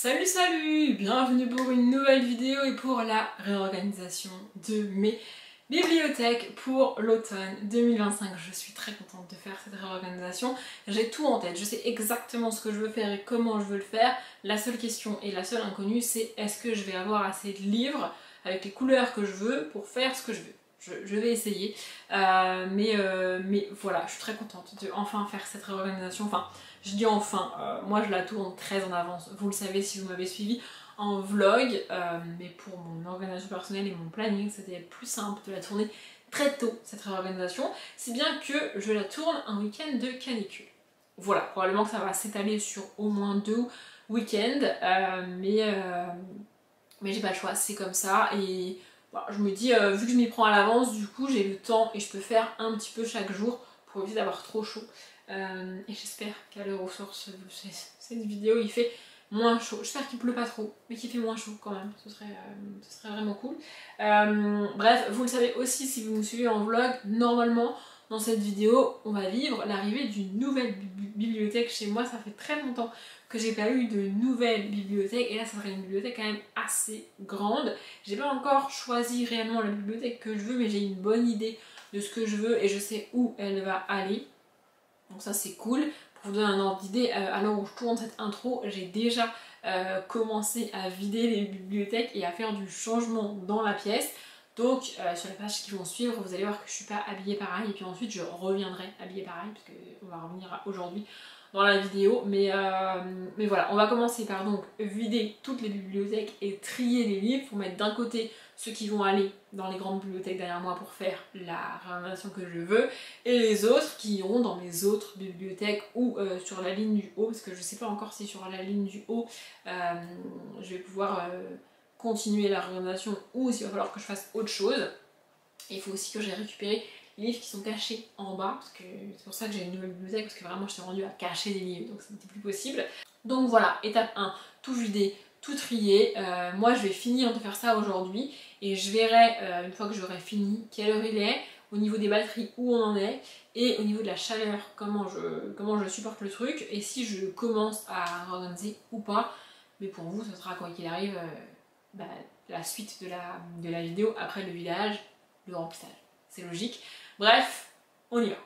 Salut salut, bienvenue pour une nouvelle vidéo et pour la réorganisation de mes bibliothèques pour l'automne 2025. Je suis très contente de faire cette réorganisation, j'ai tout en tête, je sais exactement ce que je veux faire et comment je veux le faire. La seule question et la seule inconnue c'est est-ce que je vais avoir assez de livres avec les couleurs que je veux pour faire ce que je veux. Je vais essayer, mais voilà, je suis très contente de enfin faire cette réorganisation. Enfin, je dis enfin, moi je la tourne très en avance, vous le savez si vous m'avez suivi en vlog, mais pour mon organisation personnelle et mon planning, c'était plus simple de la tourner très tôt, cette réorganisation, si bien que je la tourne un week-end de canicule. Voilà, probablement que ça va s'étaler sur au moins 2 week-ends, mais j'ai pas le choix, c'est comme ça, et voilà, je me dis, vu que je m'y prends à l'avance, du coup j'ai le temps et je peux faire un petit peu chaque jour pour éviter d'avoir trop chaud. Et j'espère qu'à l'heure où sort cette vidéo il fait moins chaud. J'espère qu'il pleut pas trop, mais qu'il fait moins chaud quand même, ce serait vraiment cool. Bref, vous le savez aussi si vous me suivez en vlog, normalement dans cette vidéo on va vivre l'arrivée d'une nouvelle bibliothèque chez moi. Ça fait très longtemps que j'ai pas eu de nouvelle bibliothèque et là ça serait une bibliothèque quand même assez grande. J'ai pas encore choisi réellement la bibliothèque que je veux, mais j'ai une bonne idée de ce que je veux et je sais où elle va aller. Donc ça c'est cool. Pour vous donner un ordre d'idée, à l'heure où je tourne cette intro, j'ai déjà commencé à vider les bibliothèques et à faire du changement dans la pièce. Donc sur les pages qui vont suivre, vous allez voir que je suis pas habillée pareil et puis ensuite je reviendrai habillée pareil parce qu'on va revenir aujourd'hui dans la vidéo. Mais voilà, on va commencer par donc vider toutes les bibliothèques et trier les livres pour mettre d'un côté ceux qui vont aller dans les grandes bibliothèques derrière moi pour faire la réorganisation que je veux et les autres qui iront dans mes autres bibliothèques ou sur la ligne du haut, parce que je sais pas encore si sur la ligne du haut je vais pouvoir continuer la réorganisation ou s'il va falloir que je fasse autre chose. Et il faut aussi que j'ai récupéré les livres qui sont cachés en bas, parce que c'est pour ça que j'ai une nouvelle bibliothèque, parce que vraiment je suis rendue à cacher des livres, donc ça n'était plus possible. Donc voilà, étape 1, tout vider, tout trier. Moi je vais finir de faire ça aujourd'hui et je verrai une fois que j'aurai fini quelle heure il est, au niveau des batteries où on en est et au niveau de la chaleur comment je supporte le truc et si je commence à réorganiser ou pas. Mais pour vous ce sera quoi qu'il arrive la suite de la vidéo après le vidage, le remplissage. C'est logique. Bref, on y va.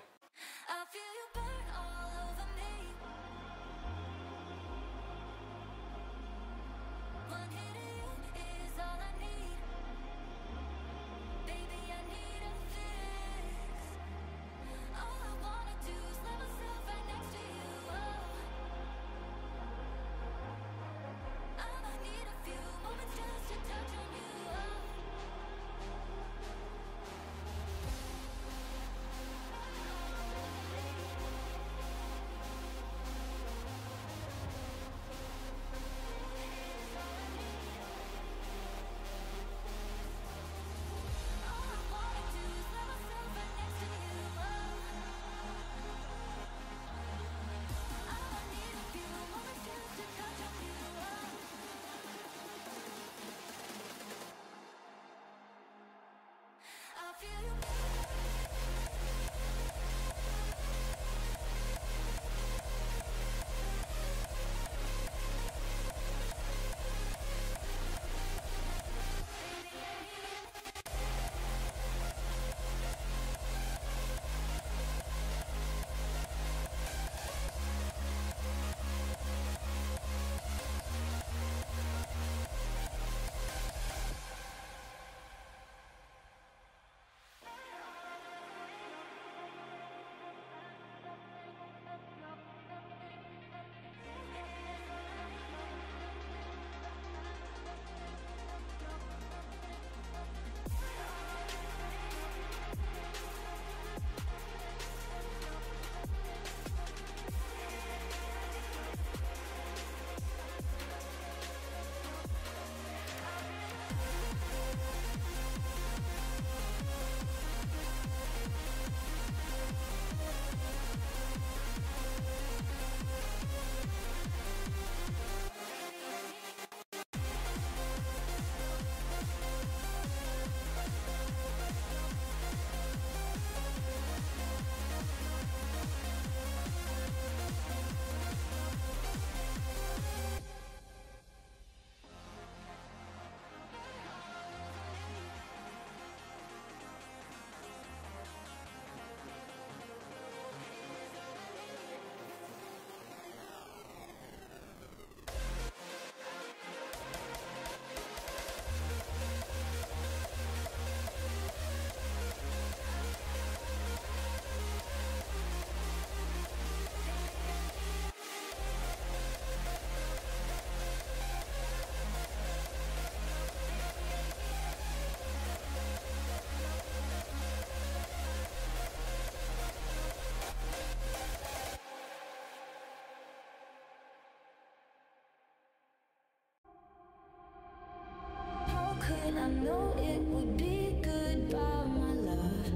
know it would be goodbye, my love.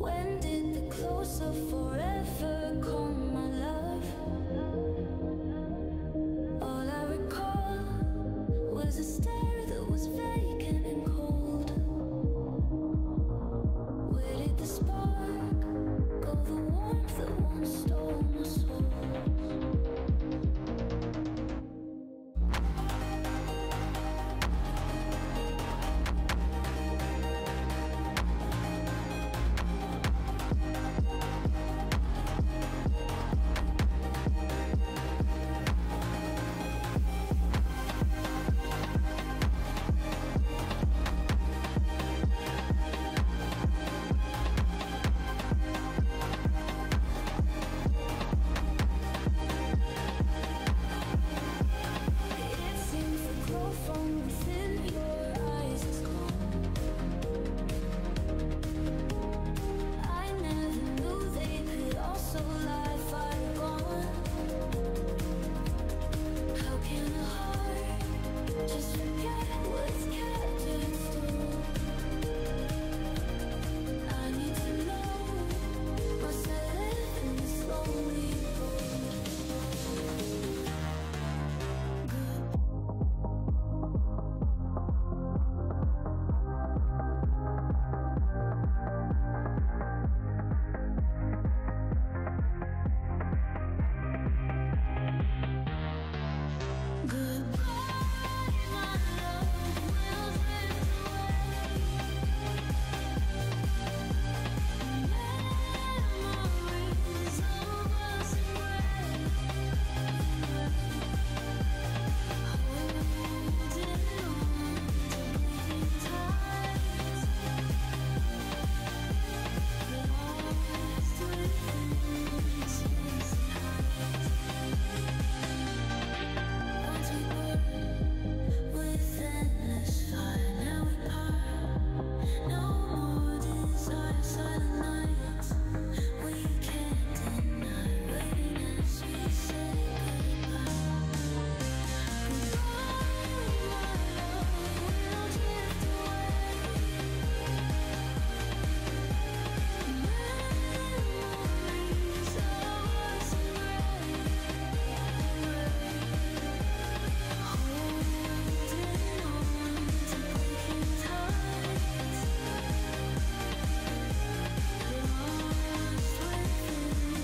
When did the close of forever come, my love? All I recall was a stare that was vacant and cold. Where did the spark go, the warmth that once stole my soul? It seems the glow from within your eyes is gone. I never knew they could also lie far gone. How can a heart just forget what's kept in stone? I need to know, must I live in this lonely road? Goodbye, my love, we'll drift away. Memories of us in gray, holding on to bleeding tides, lost within space and height. Once we were with endless fire, now we part. No more desire, silent nights. We can't deny waiting as we say goodbye. Goodbye, my love, we'll drift away. Memories of us in gray, holding on to bleeding tides, lost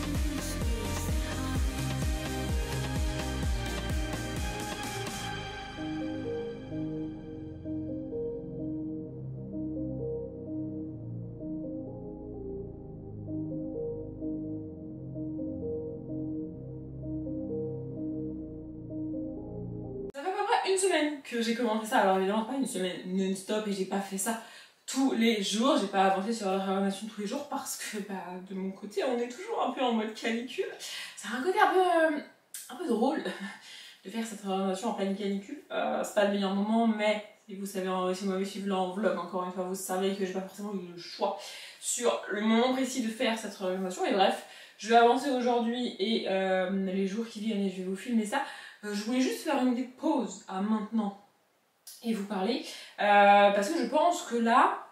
within space and height. Ça fait à peu près une semaine que j'ai commencé ça, alors évidemment pas une semaine non-stop et j'ai pas fait ça tous les jours, j'ai pas avancé sur la réanimation tous les jours parce que de mon côté on est toujours un peu en mode canicule. Ça a un côté un peu drôle de faire cette réanimation en pleine canicule. C'est pas le meilleur moment, mais si vous savez, si vous m'avez suivi en vlog, encore une fois, vous savez que j'ai pas forcément eu le choix sur le moment précis de faire cette réanimation. Et bref, je vais avancer aujourd'hui et les jours qui viennent et je vais vous filmer ça. Je voulais juste faire une pause à maintenant et vous parler parce que je pense que là,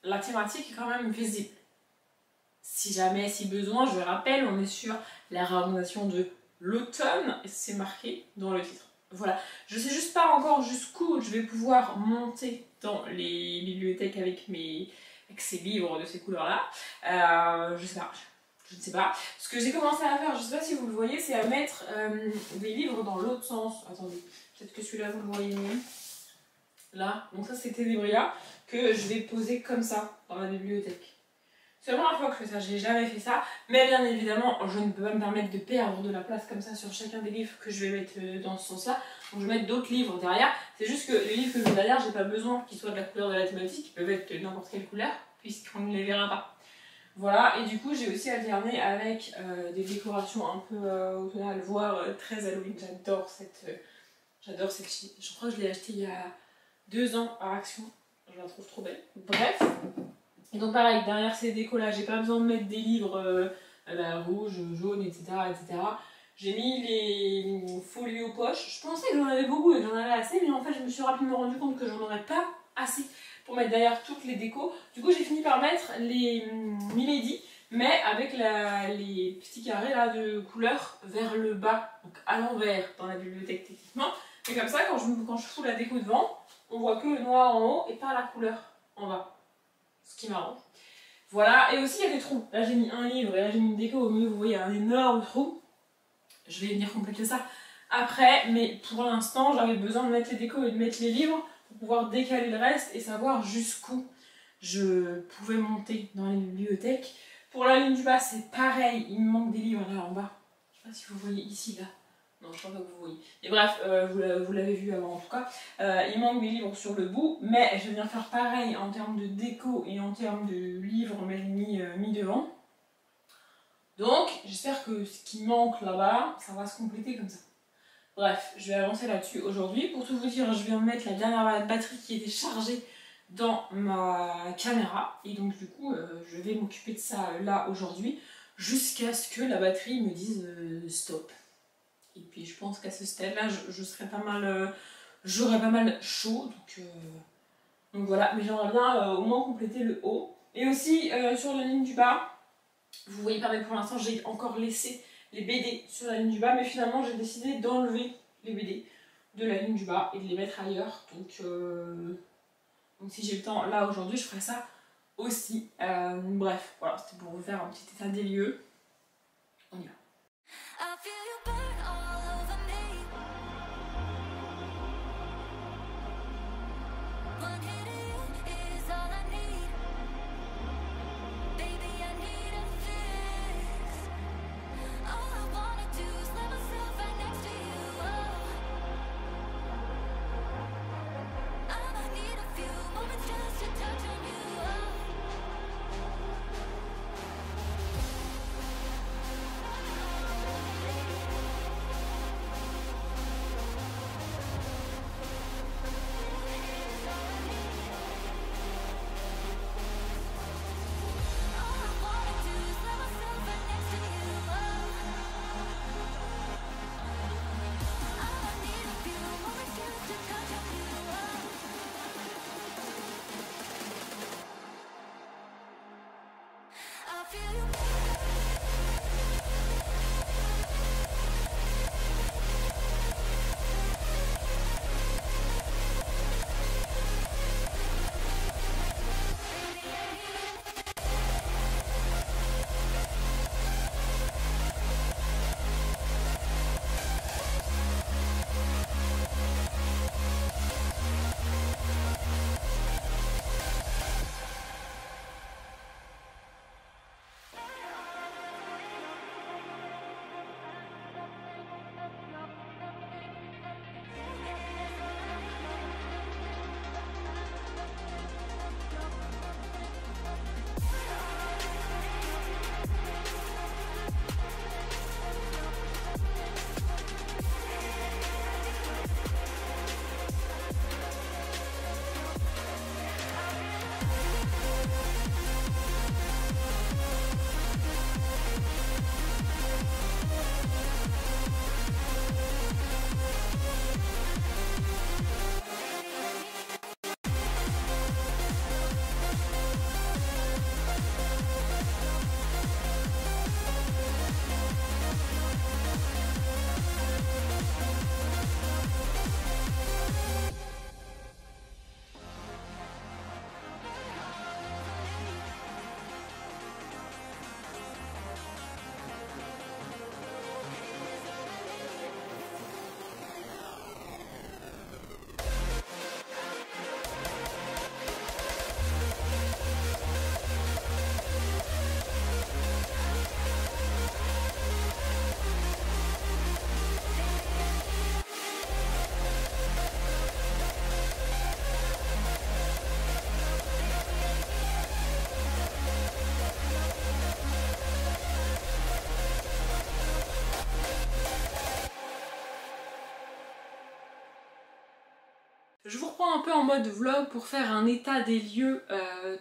la thématique est quand même visible. Si jamais, si besoin, je rappelle, on est sur la réorganisation de l'automne et c'est marqué dans le titre. Voilà, je sais juste pas encore jusqu'où je vais pouvoir monter dans les bibliothèques avec ces livres de ces couleurs-là. Je sais pas. Je ne sais pas. Ce que j'ai commencé à faire, je ne sais pas si vous le voyez, c'est à mettre des livres dans l'autre sens. Attendez, peut-être que celui-là vous le voyez mieux. Là, donc ça c'est Ténébria que je vais poser comme ça dans la bibliothèque. C'est la première fois que je fais ça, j'ai jamais fait ça. Mais bien évidemment, je ne peux pas me permettre de perdre de la place comme ça sur chacun des livres que je vais mettre dans ce sens-là. Donc je vais mettre d'autres livres derrière. C'est juste que les livres que je mets derrière, j'ai pas besoin qu'ils soient de la couleur de la thématique. Ils peuvent être de n'importe quelle couleur, puisqu'on ne les verra pas. Voilà, et du coup j'ai aussi alterné avec des décorations un peu automnales, voire très Halloween. J'adore cette chie. Je crois que je l'ai achetée il y a 2 ans à Action. Je la trouve trop belle. Bref. Et donc pareil, derrière ces décos là, j'ai pas besoin de mettre des livres rouges, jaunes, etc., etc. J'ai mis les folios poches. Je pensais que j'en avais beaucoup et que j'en avais assez, mais en fait je me suis rapidement rendu compte que j'en aurais pas assez pour mettre derrière toutes les décos. Du coup j'ai fini par mettre les Milady, mais avec les petits carrés là de couleur vers le bas, donc à l'envers dans la bibliothèque techniquement. Et comme ça, quand je fous la déco devant, on voit que le noir en haut et pas la couleur en bas. Ce qui m'arrange. Voilà, et aussi il y a des trous. Là j'ai mis un livre et là j'ai mis une déco au milieu, vous voyez un énorme trou. Je vais venir compléter ça après, mais pour l'instant j'avais besoin de mettre les décos et de mettre les livres pour pouvoir décaler le reste et savoir jusqu'où je pouvais monter dans les bibliothèques. Pour la ligne du bas c'est pareil, il me manque des livres là en bas. Je sais pas si vous voyez ici là. Non, je crois pas que vous voyez. Et bref, vous l'avez vu avant en tout cas. Il manque des livres sur le bout, mais je vais bien faire pareil en termes de déco et en termes de livres, mais mis devant. Donc, j'espère que ce qui manque là-bas, ça va se compléter comme ça. Bref, je vais avancer là-dessus aujourd'hui. Pour tout vous dire, je viens de mettre la dernière batterie qui était chargée dans ma caméra. Et donc, du coup, je vais m'occuper de ça là aujourd'hui, jusqu'à ce que la batterie me dise stop. Et puis je pense qu'à ce stade-là, je serais pas mal, j'aurais pas mal chaud, donc voilà. Mais j'aimerais bien au moins compléter le haut. Et aussi sur la ligne du bas, vous voyez pas, mais pour l'instant j'ai encore laissé les BD sur la ligne du bas, mais finalement j'ai décidé d'enlever les BD de la ligne du bas et de les mettre ailleurs. Donc si j'ai le temps là aujourd'hui, je ferai ça aussi. Bref, voilà, c'était pour vous faire un petit état des lieux. On y va. I feel you burn all over me. One hit of you is all I need. Baby, I need a fix. All I wanna do is let myself right next to you. I might need a few moments just to touch on you. Je vous reprends un peu en mode vlog pour faire un état des lieux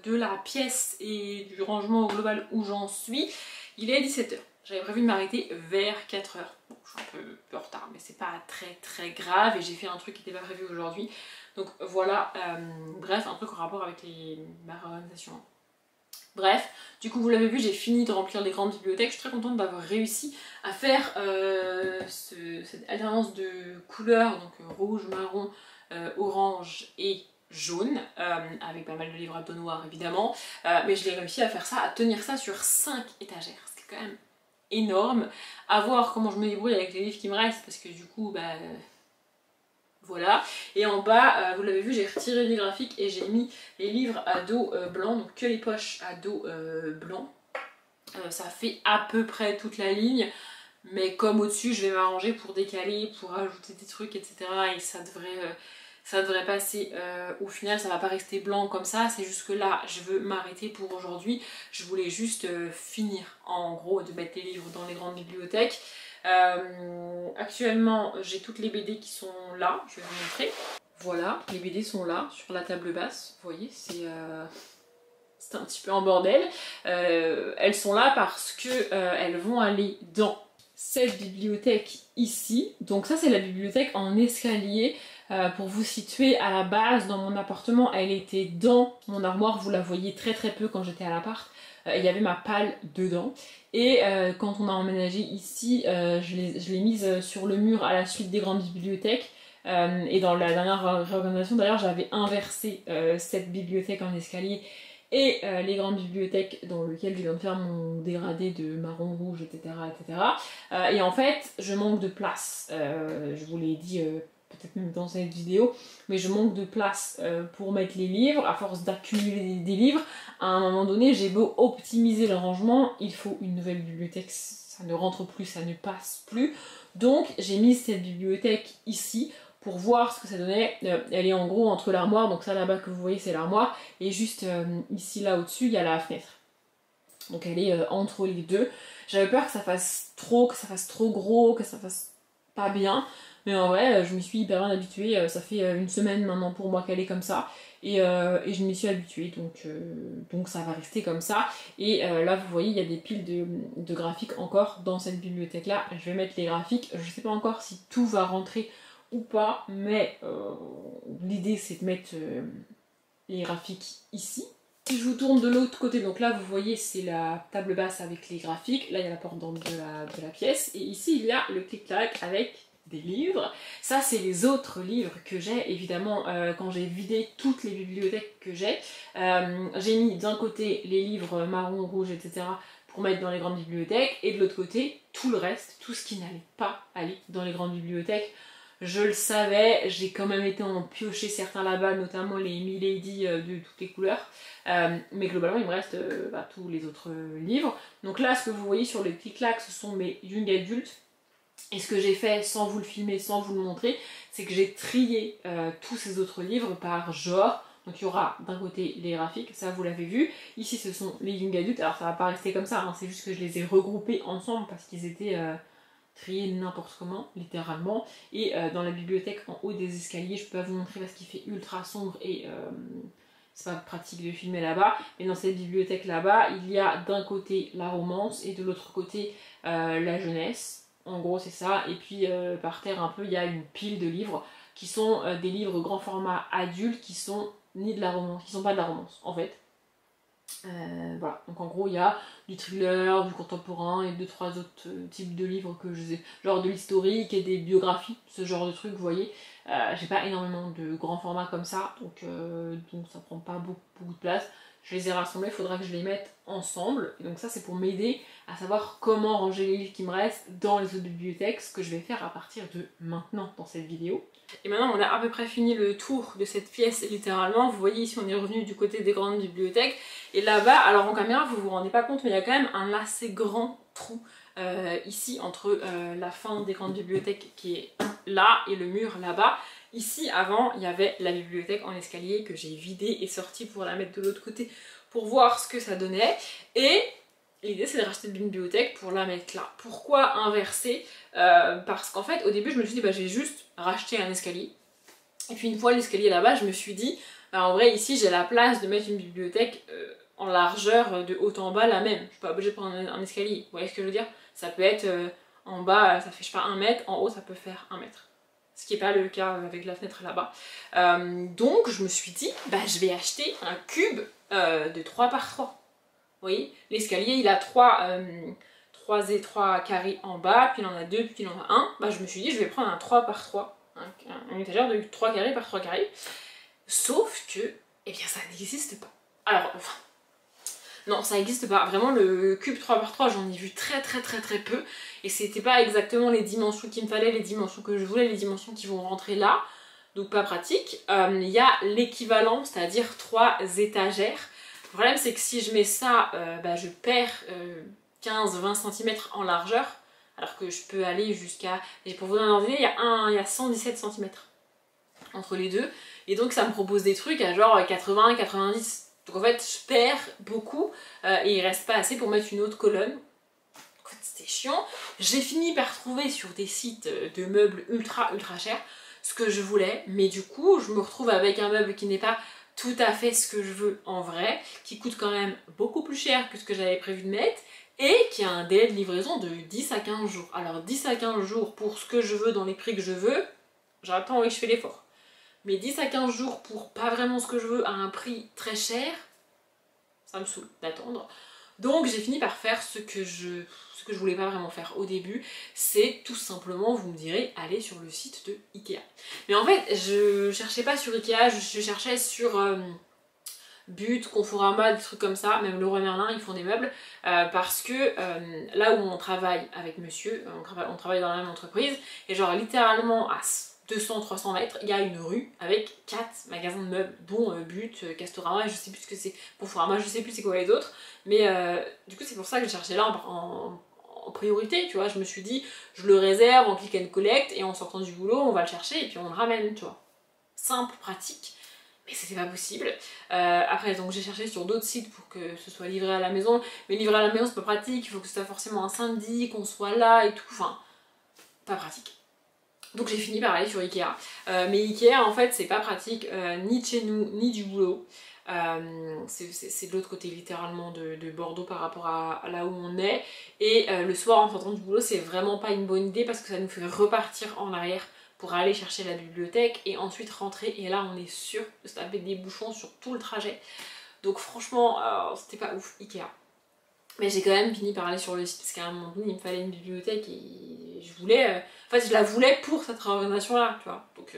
de la pièce et du rangement au global où j'en suis. Il est 17 h. J'avais prévu de m'arrêter vers 4 h. Bon, je suis un peu en retard, mais c'est pas très grave et j'ai fait un truc qui n'était pas prévu aujourd'hui. Donc voilà, bref, un truc en rapport avec ma réorganisation. Bref, du coup vous l'avez vu, j'ai fini de remplir les grandes bibliothèques. Je suis très contente d'avoir réussi à faire cette alternance de couleurs, donc rouge, marron, orange et jaune, avec pas mal de livres à dos noir évidemment, mais je l'ai réussi à faire ça, à tenir ça sur 5 étagères, ce qui est quand même énorme. À voir comment je me débrouille avec les livres qui me restent, parce que du coup, bah... voilà, et en bas, vous l'avez vu, j'ai retiré les graphiques et j'ai mis les livres à dos blanc, donc que les poches à dos blanc. Ça fait à peu près toute la ligne, mais comme au-dessus, je vais m'arranger pour décaler, pour ajouter des trucs, etc. Et ça devrait passer. Au final, ça va pas rester blanc comme ça, c'est juste que là, je veux m'arrêter pour aujourd'hui. Je voulais juste finir, en gros, de mettre les livres dans les grandes bibliothèques. Actuellement j'ai toutes les BD qui sont là, je vais vous montrer. Voilà, les BD sont là sur la table basse, vous voyez, c'est un petit peu en bordel. Elles sont là parce que elles vont aller dans cette bibliothèque ici. Donc ça c'est la bibliothèque en escalier. Pour vous situer, à la base dans mon appartement, elle était dans mon armoire, vous la voyez très peu quand j'étais à l'appart. Il y avait ma palle dedans et quand on a emménagé ici, je l'ai mise sur le mur à la suite des grandes bibliothèques et dans la dernière réorganisation d'ailleurs j'avais inversé cette bibliothèque en escalier et les grandes bibliothèques dans lesquelles je viens de faire mon dégradé de marron, rouge, etc. Et en fait je manque de place, je vous l'ai dit peut-être même dans cette vidéo, mais je manque de place pour mettre les livres. À force d'accumuler des livres, à un moment donné, j'ai beau optimiser le rangement, il faut une nouvelle bibliothèque, ça ne rentre plus, ça ne passe plus. Donc j'ai mis cette bibliothèque ici pour voir ce que ça donnait. Elle est en gros entre l'armoire, donc ça là-bas que vous voyez c'est l'armoire, et juste ici là au-dessus il y a la fenêtre. Donc elle est entre les deux. J'avais peur que ça fasse trop gros, que ça fasse pas bien. Mais en vrai, je m'y suis hyper bien habituée, ça fait une semaine maintenant pour moi qu'elle est comme ça, et je m'y suis habituée, donc ça va rester comme ça. Et là vous voyez, il y a des piles de graphiques encore dans cette bibliothèque-là. Je vais mettre les graphiques, je sais pas encore si tout va rentrer ou pas, mais l'idée c'est de mettre les graphiques ici. Si je vous tourne de l'autre côté, donc là vous voyez c'est la table basse avec les graphiques, là il y a la porte de la pièce, et ici il y a le clic-clac avec des livres. Ça c'est les autres livres que j'ai, évidemment quand j'ai vidé toutes les bibliothèques que j'ai mis d'un côté les livres marron, rouge, etc. pour mettre dans les grandes bibliothèques, et de l'autre côté tout le reste, tout ce qui n'allait pas aller dans les grandes bibliothèques. Je le savais, j'ai quand même été en piocher certains là-bas, notamment les Milady de toutes les couleurs, mais globalement il me reste tous les autres livres. Donc là ce que vous voyez sur les petits claques, ce sont mes young adultes. Et ce que j'ai fait sans vous le filmer, sans vous le montrer, c'est que j'ai trié tous ces autres livres par genre. Donc il y aura d'un côté les graphiques, ça vous l'avez vu. Ici ce sont les young adultes, alors ça va pas rester comme ça, hein, c'est juste que je les ai regroupés ensemble parce qu'ils étaient triés n'importe comment, littéralement. Et dans la bibliothèque en haut des escaliers, je peux pas vous montrer parce qu'il fait ultra sombre et c'est pas pratique de filmer là-bas. Mais dans cette bibliothèque là-bas, il y a d'un côté la romance et de l'autre côté la jeunesse. En gros c'est ça, et puis par terre un peu il y a une pile de livres qui sont des livres grand format adultes qui sont ni de la romance, qui sont pas de la romance en fait. Voilà, donc en gros il y a du thriller, du contemporain et 2-3 autres types de livres que je sais, genre de l'historique et des biographies, ce genre de trucs vous voyez. J'ai pas énormément de grands formats comme ça, donc ça prend pas beaucoup de place. Je les ai rassemblés, il faudra que je les mette ensemble. Et donc ça c'est pour m'aider à savoir comment ranger les livres qui me restent dans les autres bibliothèques, ce que je vais faire à partir de maintenant dans cette vidéo. Et maintenant on a à peu près fini le tour de cette pièce littéralement. Vous voyez ici on est revenu du côté des grandes bibliothèques. Et là-bas, alors en caméra vous vous rendez pas compte, mais il y a quand même un assez grand trou ici entre la fin des grandes bibliothèques qui est là et le mur là-bas. Ici, avant, il y avait la bibliothèque en escalier que j'ai vidée et sortie pour la mettre de l'autre côté pour voir ce que ça donnait. Et l'idée, c'est de racheter une bibliothèque pour la mettre là. Pourquoi inverser parce qu'en fait, au début, je me suis dit, j'ai juste racheté un escalier. Et puis une fois l'escalier là-bas, je me suis dit, en vrai, ici, j'ai la place de mettre une bibliothèque en largeur de haut en bas la même. Je suis pas obligée de prendre un escalier. Vous voyez ce que je veux dire? Ça peut être En bas ça fait je sais pas 1 mètre, en haut ça peut faire 1 mètre. Ce qui n'est pas le cas avec la fenêtre là-bas. Donc je me suis dit, bah je vais acheter un cube de 3 par 3. Vous voyez, l'escalier il a 3 carrés en bas, puis il en a 2, puis il en a 1. Bah je me suis dit, je vais prendre un 3 par 3, un étagère de 3 carrés par 3 carrés. Sauf que, eh bien ça n'existe pas. Alors, enfin, non, ça n'existe pas. Vraiment, le cube 3 par 3, j'en ai vu très peu. Et c'était pas exactement les dimensions qu'il me fallait, les dimensions que je voulais, les dimensions qui vont rentrer là. Donc pas pratique. Il y a l'équivalent, c'est-à-dire 3 étagères. Le problème, c'est que si je mets ça, je perds 15-20 cm en largeur. Alors que je peux aller jusqu'à... Et pour vous donner un idée, il y a 117 cm entre les deux. Et donc ça me propose des trucs à genre 80-90. Donc en fait, je perds beaucoup et il reste pas assez pour mettre une autre colonne. C'était chiant. J'ai fini par trouver sur des sites de meubles ultra chers ce que je voulais, mais du coup, je me retrouve avec un meuble qui n'est pas tout à fait ce que je veux en vrai, qui coûte quand même beaucoup plus cher que ce que j'avais prévu de mettre, et qui a un délai de livraison de 10 à 15 jours. Alors 10 à 15 jours pour ce que je veux dans les prix que je veux, j'aurais pas envie que je fais l'effort. Mais 10 à 15 jours pour pas vraiment ce que je veux à un prix très cher, ça me saoule d'attendre. Donc j'ai fini par faire ce que je voulais pas vraiment faire au début, c'est tout simplement, vous me direz, aller sur le site de Ikea. Mais en fait, je cherchais pas sur Ikea, je cherchais sur But, Conforama, des trucs comme ça, même Leroy Merlin, ils font des meubles, parce que là où on travaille avec monsieur, on travaille dans la même entreprise, et genre littéralement à 200-300 mètres, il y a une rue avec 4 magasins de meubles, dont But, Castorama, je sais plus ce que c'est, Conforama, je sais plus c'est quoi les autres, mais du coup c'est pour ça que je cherchais là en priorité, tu vois, je me suis dit, je le réserve en click and collect, et en sortant du boulot, on va le chercher, et puis on le ramène, tu vois. Simple, pratique, mais c'était pas possible. Après, donc j'ai cherché sur d'autres sites pour que ce soit livré à la maison, mais livrer à la maison c'est pas pratique, il faut que ce soit forcément un samedi, qu'on soit là et tout, enfin, pas pratique. Donc j'ai fini par aller sur Ikea. Mais Ikea en fait c'est pas pratique ni de chez nous ni du boulot. C'est de l'autre côté littéralement de Bordeaux par rapport à là où on est. Et le soir en sortant du boulot c'est vraiment pas une bonne idée parce que ça nous fait repartir en arrière pour aller chercher la bibliothèque et ensuite rentrer. Et là on est sûr de se taper des bouchons sur tout le trajet. Donc franchement c'était pas ouf Ikea. Mais j'ai quand même fini par aller sur le site parce qu'à un moment donné il me fallait une bibliothèque et je voulais... En fait je la voulais pour cette réorganisation là, tu vois. Donc,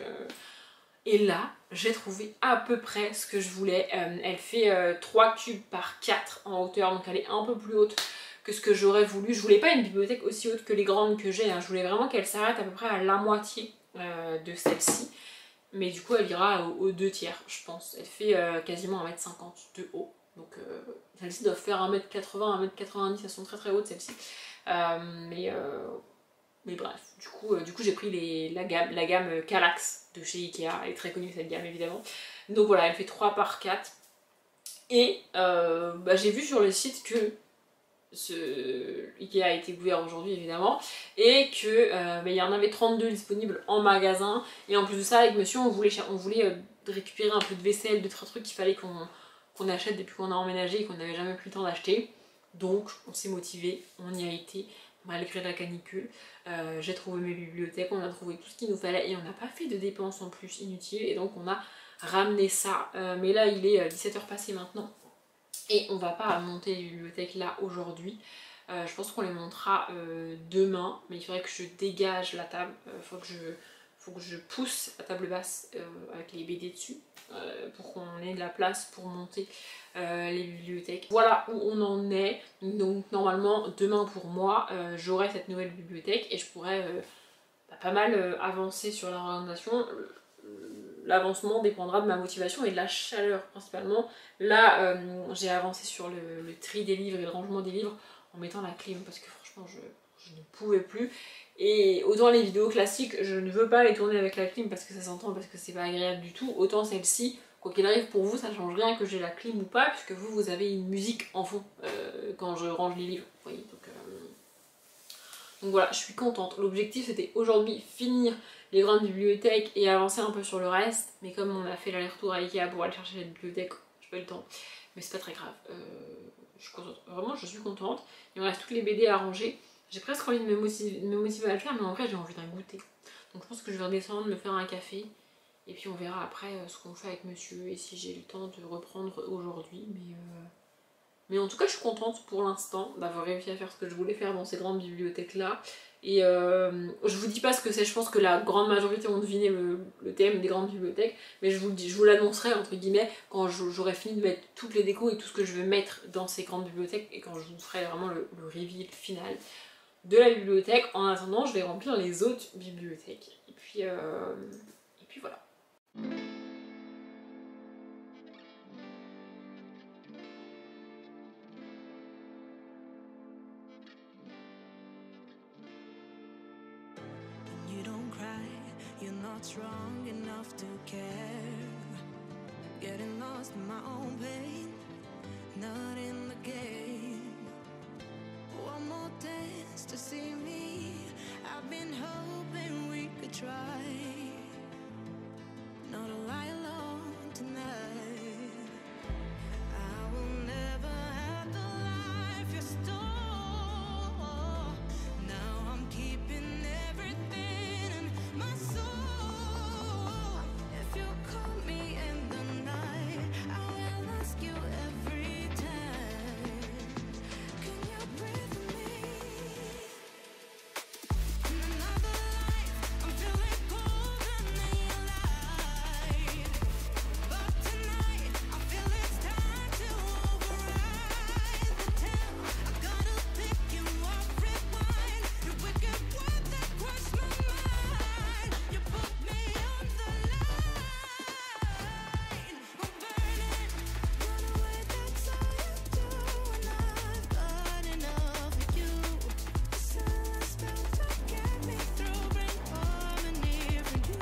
et là j'ai trouvé à peu près ce que je voulais. Elle fait 3 cubes par 4 en hauteur, donc elle est un peu plus haute que ce que j'aurais voulu. Je voulais pas une bibliothèque aussi haute que les grandes que j'ai, hein. Je voulais vraiment qu'elle s'arrête à peu près à la moitié de celle-ci. Mais du coup elle ira aux 2 tiers je pense. Elle fait quasiment 1,50 m de haut. Donc celles-ci doivent faire 1,80 m, 1,90 m, elles sont très hautes celles-ci. Mais bref, du coup j'ai pris la gamme Kallax de chez Ikea, elle est très connue cette gamme évidemment. Donc voilà, elle fait 3 par 4. Et j'ai vu sur le site que Ikea a été ouvert aujourd'hui évidemment, et que il y en avait 32 disponibles en magasin. Et en plus de ça, avec monsieur, on voulait récupérer un peu de vaisselle, de trucs qu'il fallait qu'on achète depuis qu'on a emménagé et qu'on n'avait jamais pris le temps d'acheter. Donc on s'est motivé, on y a été malgré la canicule. J'ai trouvé mes bibliothèques, on a trouvé tout ce qu'il nous fallait et on n'a pas fait de dépenses en plus inutiles, et donc on a ramené ça. Mais là il est 17 h passées maintenant et on va pas monter les bibliothèques là aujourd'hui. Je pense qu'on les montera demain, mais il faudrait que je dégage la table, faut que je pousse la table basse avec les BD dessus pour qu'on ait de la place pour monter les bibliothèques. Voilà où on en est. Donc normalement demain pour moi j'aurai cette nouvelle bibliothèque et je pourrais pas mal avancer sur la réorganisation. L'avancement dépendra de ma motivation et de la chaleur principalement. Là j'ai avancé sur le tri des livres et le rangement des livres en mettant la clim parce que franchement je ne pouvais plus. Et autant les vidéos classiques, je ne veux pas les tourner avec la clim parce que ça s'entend, parce que c'est pas agréable du tout. Autant celle-ci, quoi qu'il arrive pour vous, ça change rien que j'ai la clim ou pas, puisque vous avez une musique en fond quand je range les livres. Vous voyez, donc voilà, je suis contente. L'objectif c'était aujourd'hui finir les grandes bibliothèques et avancer un peu sur le reste. Mais comme on a fait l'aller-retour à Ikea pour aller chercher la bibliothèque, j'ai pas eu le temps. Mais c'est pas très grave. Je suis contente. Vraiment, je suis contente. Il me reste toutes les BD à ranger. J'ai presque envie de me motiver à le faire, mais en vrai j'ai envie d'un goûter. Donc je pense que je vais redescendre, me faire un café. Et puis on verra après ce qu'on fait avec monsieur et si j'ai le temps de reprendre aujourd'hui. Mais en tout cas je suis contente pour l'instant d'avoir réussi à faire ce que je voulais faire dans ces grandes bibliothèques là. Et je vous dis pas ce que c'est, je pense que la grande majorité ont deviné le thème des grandes bibliothèques. Mais je vous l'annoncerai entre guillemets quand j'aurai fini de mettre toutes les décos et tout ce que je vais mettre dans ces grandes bibliothèques. Et quand je vous ferai vraiment le reveal final de la bibliothèque. En attendant je vais remplir les autres bibliothèques. Et puis voilà. You don't cry, you're not strong enough to care. Getting lost in my own pain, not in the game. One more dance to see me. I've been hoping we could try. Not a lie alone tonight. I will never have the life you stole. Now I'm keeping everything in my soul. If you call me in the night, I will ask you every time. Can you breathe with me? In another life, I'm feeling colder than your light. But tonight, I feel it's time to override the tale. I gotta pick you up, rewind. Your wicked word that crushed my mind. You put me on the line. I'm burning, run away, that's all you do. And I've got enough of you. Silence spells to get me through, bring harmony for you.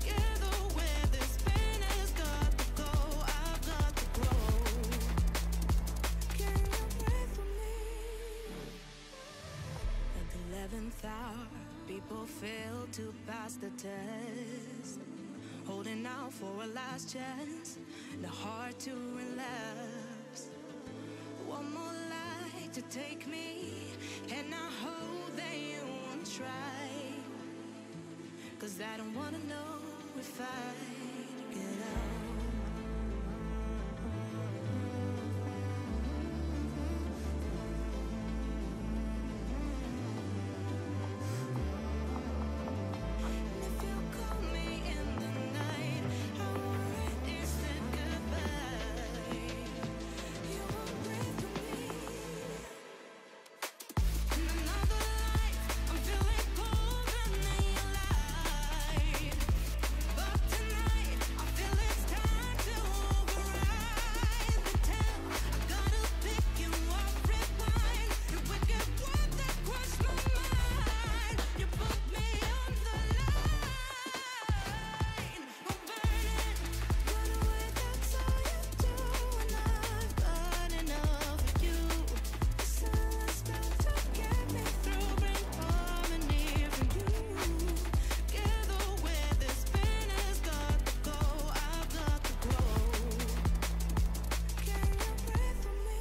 Together where this pain has got to go, I've got to grow. Can you breathe with me? At the 11th hour, people fail to pass the test. Holding out for a last chance, the heart to relapse. One more light to take me, and I hope that you won't try. 'Cause I don't wanna know if I get out. And if you call me in the night, I already said goodbye. You won't breathe with me. In another life, I'm feeling colder than your light. But tonight, I feel it's time to override the tale. I gotta pick you up, rewind. Your wicked word that crushed my mind. You put me on the line. I'm burning, run away, that's all you do. And I've got enough of you. Silence spells to get me through, bring harmony for you. Together where this pain has got to go, I've got to grow. Can you breathe with me?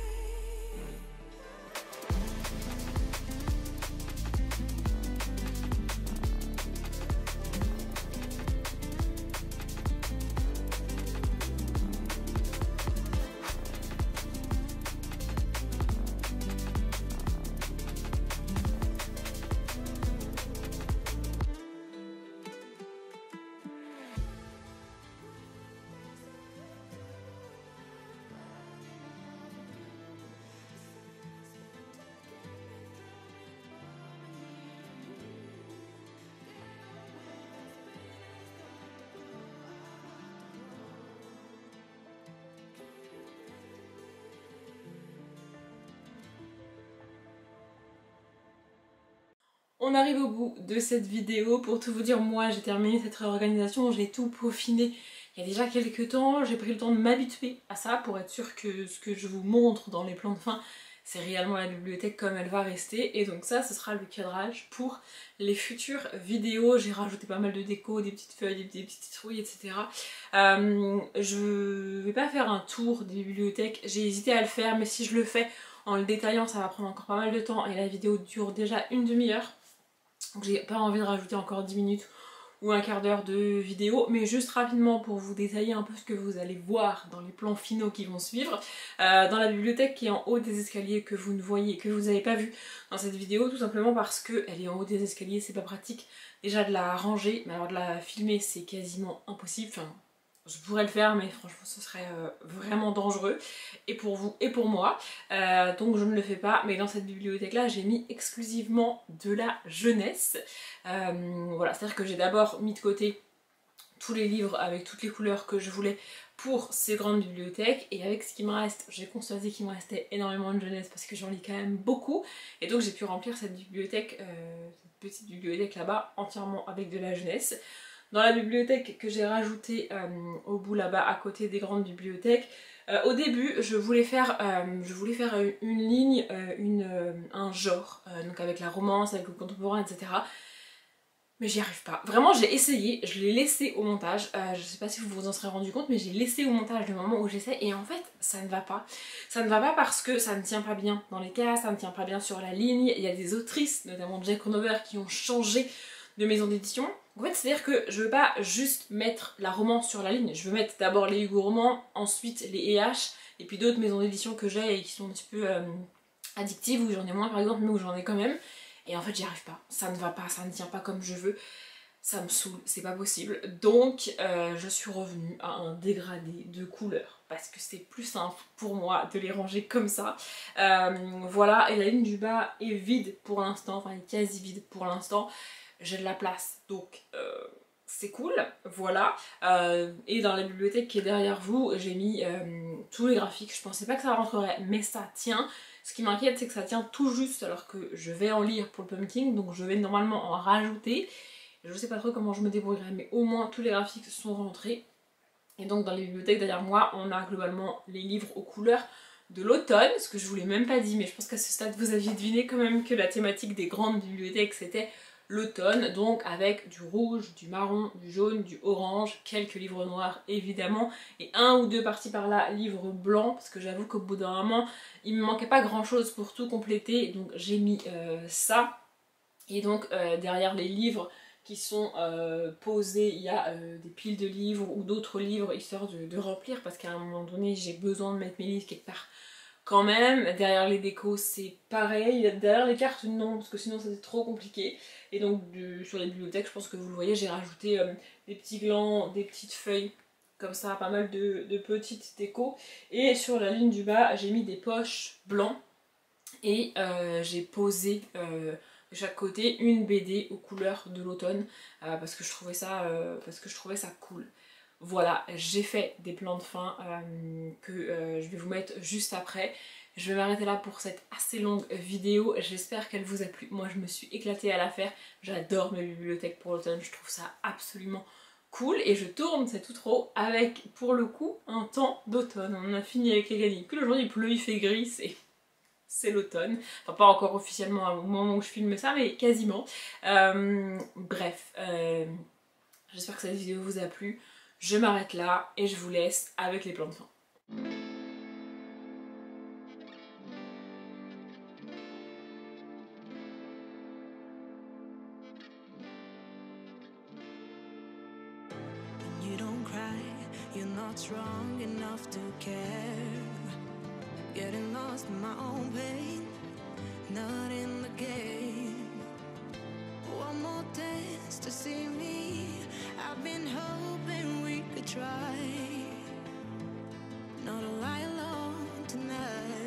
On arrive au bout de cette vidéo. Pour tout vous dire, moi j'ai terminé cette réorganisation, j'ai tout peaufiné il y a déjà quelques temps. J'ai pris le temps de m'habituer à ça pour être sûre que ce que je vous montre dans les plans de fin, c'est réellement la bibliothèque comme elle va rester. Et donc ça, ce sera le cadrage pour les futures vidéos. J'ai rajouté pas mal de déco, des petites feuilles, des petites citrouilles, etc. Je vais pas faire un tour des bibliothèques, j'ai hésité à le faire, mais si je le fais, En le détaillant ça va prendre encore pas mal de temps et la vidéo dure déjà une demi-heure. Donc j'ai pas envie de rajouter encore 10 minutes ou un quart d'heure de vidéo, mais juste rapidement pour vous détailler un peu ce que vous allez voir dans les plans finaux qui vont suivre. Dans la bibliothèque qui est en haut des escaliers que vous ne voyez, que vous n'avez pas vu dans cette vidéo, tout simplement parce qu'elle est en haut des escaliers, c'est pas pratique déjà de la ranger, mais alors de la filmer c'est quasiment impossible. Enfin, je pourrais le faire mais franchement ce serait vraiment dangereux et pour vous et pour moi, donc je ne le fais pas. Mais dans cette bibliothèque là j'ai mis exclusivement de la jeunesse, voilà, c'est à dire que j'ai d'abord mis de côté tous les livres avec toutes les couleurs que je voulais pour ces grandes bibliothèques, et avec ce qui me reste j'ai constaté qu'il me restait énormément de jeunesse parce que j'en lis quand même beaucoup, et donc j'ai pu remplir cette bibliothèque, cette petite bibliothèque là-bas entièrement avec de la jeunesse. Dans la bibliothèque que j'ai rajoutée au bout là-bas à côté des grandes bibliothèques, au début je voulais faire une ligne, un genre, donc avec la romance, avec le contemporain, etc. Mais j'y arrive pas. Vraiment j'ai essayé, je l'ai laissé au montage, je sais pas si vous vous en serez rendu compte mais j'ai laissé au montage le moment où j'essaie et en fait ça ne va pas. Ça ne va pas parce que ça ne tient pas bien dans les cases, ça ne tient pas bien sur la ligne, il y a des autrices, notamment Jack Ronover, qui ont changé de maison d'édition. En fait c'est à dire que je veux pas juste mettre la romance sur la ligne, je veux mettre d'abord les Hugo romans, ensuite les EH et puis d'autres maisons d'édition que j'ai et qui sont un petit peu addictives, où j'en ai moins par exemple mais où j'en ai quand même. Et en fait j'y arrive pas, ça ne va pas, ça ne tient pas comme je veux, ça me saoule, c'est pas possible. Donc je suis revenue à un dégradé de couleurs parce que c'est plus simple pour moi de les ranger comme ça. Voilà, et la ligne du bas est vide pour l'instant, enfin elle est quasi vide pour l'instant. J'ai de la place donc c'est cool, voilà. Et dans la bibliothèque qui est derrière vous j'ai mis tous les graphiques, je pensais pas que ça rentrerait mais ça tient. Ce qui m'inquiète c'est que ça tient tout juste alors que je vais en lire pour le pumpkin, donc je vais normalement en rajouter. Je sais pas trop comment je me débrouillerai mais au moins tous les graphiques sont rentrés. Et donc dans les bibliothèques derrière moi on a globalement les livres aux couleurs de l'automne, ce que je vous l'ai même pas dit mais je pense qu'à ce stade vous aviez deviné quand même que la thématique des grandes bibliothèques c'était l'automne, donc avec du rouge, du marron, du jaune, du orange, quelques livres noirs évidemment, et un ou deux parties par là livres blancs, parce que j'avoue qu'au bout d'un moment il me manquait pas grand chose pour tout compléter, donc j'ai mis ça. Et donc derrière les livres qui sont posés, il y a des piles de livres ou d'autres livres histoire de remplir, parce qu'à un moment donné j'ai besoin de mettre mes livres quelque part quand même. Derrière les décos c'est pareil, derrière les cartes non parce que sinon c'était trop compliqué. Et donc sur les bibliothèques je pense que vous le voyez j'ai rajouté des petits glands, des petites feuilles comme ça, pas mal de petites décos. Et sur la ligne du bas j'ai mis des poches blancs et j'ai posé de chaque côté une BD aux couleurs de l'automne parce que je trouvais ça cool. Voilà, j'ai fait des plans de fin que je vais vous mettre juste après. Je vais m'arrêter là pour cette assez longue vidéo, j'espère qu'elle vous a plu. Moi je me suis éclatée à la faire, j'adore mes bibliothèques pour l'automne, je trouve ça absolument cool. Et je tourne, c'est tout trop, avec pour le coup un temps d'automne. On a fini avec les canicules, aujourd'hui il pleut, il fait gris, c'est l'automne. Enfin pas encore officiellement au moment où je filme ça, mais quasiment. Bref, j'espère que cette vidéo vous a plu. Je m'arrête là et je vous laisse avec les plans de fin. You don't cry, you're not strong enough to care. Getting lost in my own pain, not in the game. One more dance to see me. I've been hoping we could try. Not a lie alone tonight.